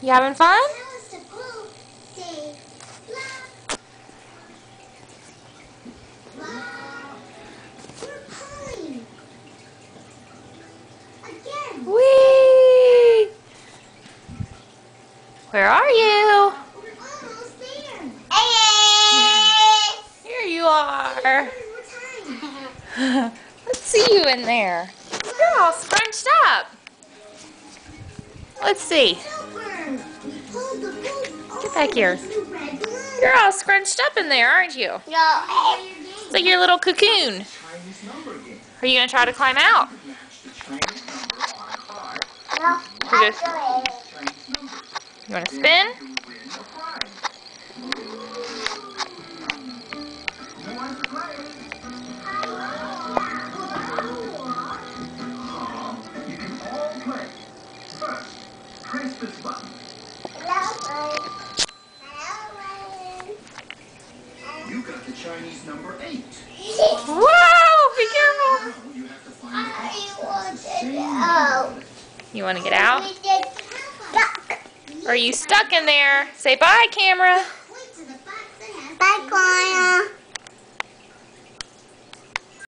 You having fun? Whee! Where are you? Here you are. Let's see you in there. You're all scrunched up. Let's see. Get back here. You're all scrunched up in there, aren't you? It's like your little cocoon. Are you going to try to climb out? You want to spin? Press this button. You got the Chinese number 8. Whoa! Be careful. You have to find the You want to get out? Are you stuck in there? Say bye, camera. Bye, Connor.